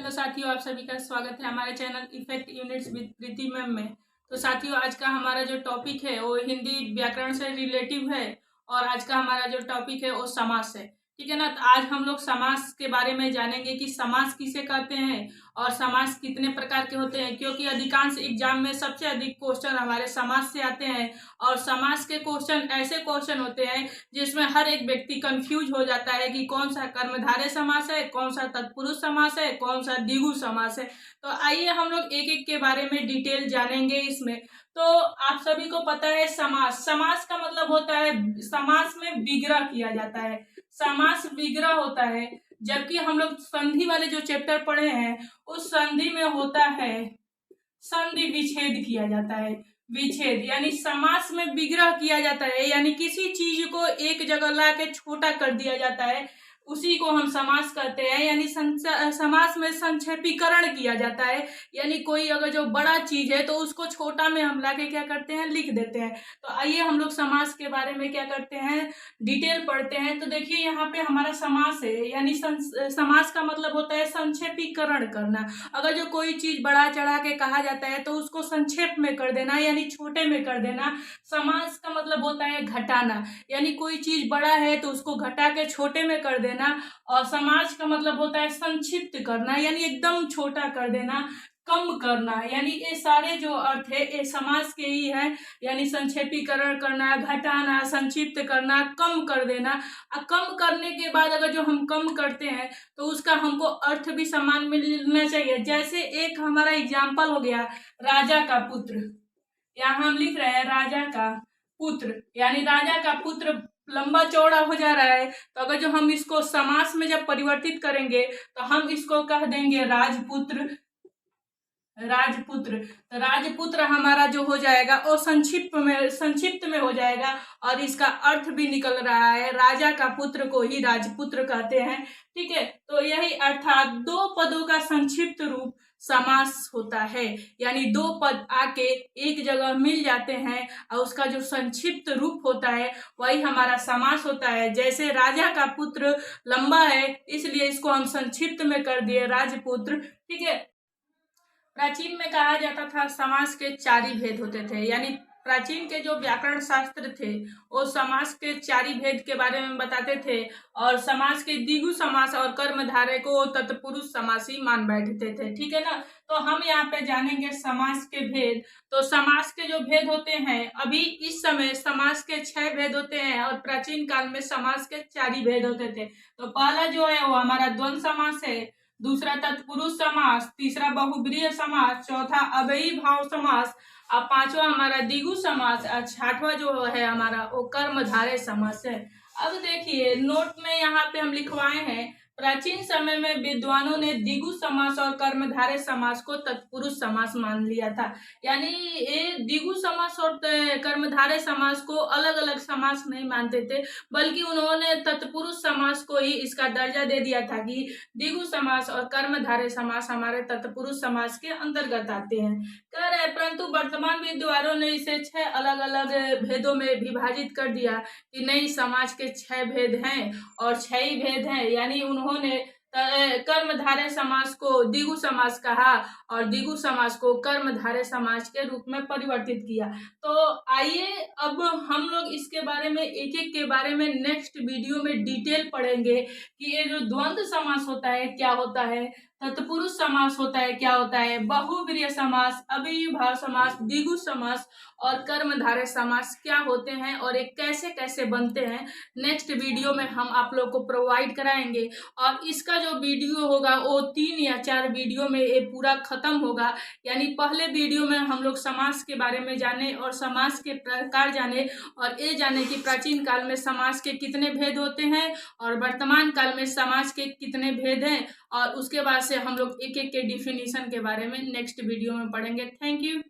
Hello साथियों, आप सभी का स्वागत है हमारे channel effect units with Preeti ma'am में। तो साथियों, आज का हमारा जो टॉपिक है वो हिंदी व्याकरण से रिलेटिव है और आज का हमारा जो टॉपिक है वो समास है। ठीक है ना। तो आज हम लोग समास के बारे में जानेंगे कि समास किसे कहते हैं और समास कितने प्रकार के होते हैं, क्योंकि अधिकांश एग्जाम में सबसे अधिक क्वेश्चन हमारे समास से आते हैं और समास के क्वेश्चन ऐसे क्वेश्चन होते हैं जिसमें हर एक व्यक्ति कंफ्यूज हो जाता है कि कौन सा कर्मधारय समास है, कौन सा तत्पुरुष समास है, कौन सा द्विगु समास है। तो आइए हम लोग एक एक के बारे में डिटेल जानेंगे इसमें। तो आप सभी को पता है समास, समास का मतलब होता है समास में विग्रह किया जाता है, समास विग्रह होता है। जबकि हम लोग संधि वाले जो चैप्टर पढ़े हैं उस संधि में होता है संधि विच्छेद किया जाता है। विच्छेद यानी समास में विग्रह किया जाता है, यानी किसी चीज को एक जगह ला के छोटा कर दिया जाता है, उसी को हम समास कहते हैं। यानी समास में संक्षेपीकरण किया जाता है, यानी कोई अगर जो बड़ा चीज है तो उसको छोटा में हम लाके क्या करते हैं, लिख देते हैं। तो आइए हम लोग समास के बारे में क्या करते हैं, डिटेल पढ़ते हैं। तो देखिए यहाँ पे हमारा समास है, यानी समास का मतलब होता है संक्षेपीकरण करना। अगर जो कोई चीज बढ़ा चढ़ा के कहा जाता है तो उसको संक्षेप में कर देना, यानी छोटे में कर देना। समास का मतलब होता है घटाना, यानी कोई चीज बड़ा है तो उसको घटा के छोटे में कर देना। और समास का मतलब होता है संक्षिप्त करना, यानी एकदम छोटा कर देना, कम करना। यानी ये सारे जो अर्थ है ये समास के ही है, यानी संक्षेपीकरण करना, घटाना, संक्षिप्त करना, कम कर देना। कम करने के बाद अगर जो हम कम करते हैं तो उसका हमको अर्थ भी समान मिलना चाहिए। जैसे एक हमारा एग्जाम्पल हो गया राजा का पुत्र, यहाँ हम लिख रहे हैं राजा का पुत्र, यानी राजा का पुत्र लंबा चौड़ा हो जा रहा है। तो अगर जो हम इसको समास में जब परिवर्तित करेंगे तो हम इसको कह देंगे राजपुत्र। राजपुत्र, तो राजपुत्र हमारा जो हो जाएगा वो संक्षिप्त में हो जाएगा और इसका अर्थ भी निकल रहा है, राजा का पुत्र को ही राजपुत्र कहते हैं। ठीक है, तो यही अर्थात दो पदों का संक्षिप्त रूप समास होता है, यानी दो पद आके एक जगह मिल जाते हैं और उसका जो संक्षिप्त रूप होता है वही हमारा समास होता है। जैसे राजा का पुत्र लंबा है इसलिए इसको हम संक्षिप्त में कर दिए राजपुत्र। ठीक है, प्राचीन में कहा जाता था समास के चार ही भेद होते थे, यानी प्राचीन के जो व्याकरण शास्त्र थे वो समास के चार ही भेद के बारे में बताते थे और समास के द्विगु समास और कर्मधारय को तत्पुरुष समास ही मान बैठते थे। ठीक है ना। तो हम यहाँ पे जानेंगे समास के भेद। तो समास के जो भेद होते हैं, अभी इस समय समास के 6 भेद होते हैं और प्राचीन काल में समास के 4 ही भेद होते थे। तो पहला जो है वो हमारा द्वंद्व समास है, दूसरा तत्पुरुष समास, तीसरा बहुब्रीहि समास, चौथा अव्ययी भाव समास और पांचवा हमारा द्विगु समास और छठवां जो है हमारा वो कर्मधारय समास है। अब देखिए नोट में यहाँ पे हम लिखवाए हैं, प्राचीन समय में विद्वानों ने द्विगु समास और कर्मधारय समास को तत्पुरुष समास मान लिया था। यानी ये द्विगु समास और कर्मधारय समास को अलग अलग समास नहीं मानते थे, बल्कि उन्होंने तत्पुरुष समास को ही इसका दर्जा दे दिया था कि द्विगु समास और कर्मधारय समास हमारे तत्पुरुष समास के अंतर्गत आते हैं। कह रहे परंतु वर्तमान विद्वानों ने इसे 6 अलग अलग भेदों में विभाजित कर दिया कि नहीं, समाज के 6 भेद हैं और 6 ही भेद हैं। यानी उन्होंने कर्मधारय समास को द्विगु समास कहा और द्विगु समास को कर्मधारय समास के रूप में परिवर्तित किया। तो आइए अब हम लोग इसके बारे में एक एक के बारे में नेक्स्ट वीडियो में डिटेल पढ़ेंगे कि ये जो द्वंद्व समास होता है क्या होता है, तत्पुरुष समास होता है क्या होता है, बहुब्रीहि समास, अव्ययी भाव समास, द्विगु समास और कर्मधारय समास क्या होते हैं और ये कैसे कैसे बनते हैं। नेक्स्ट वीडियो में हम आप लोग को प्रोवाइड कराएंगे और इसका जो वीडियो होगा वो 3 या 4 वीडियो में ये पूरा खत्म होगा। यानी पहले वीडियो में हम लोग समास के बारे में जाने और समास के प्रकार जाने और ये जाने कि प्राचीन काल में समास के कितने भेद होते हैं और वर्तमान काल में समास के कितने भेद हैं, और उसके बाद से हम लोग एक एक के डिफिनीशन के बारे में नेक्स्ट वीडियो में पढ़ेंगे। Thank you.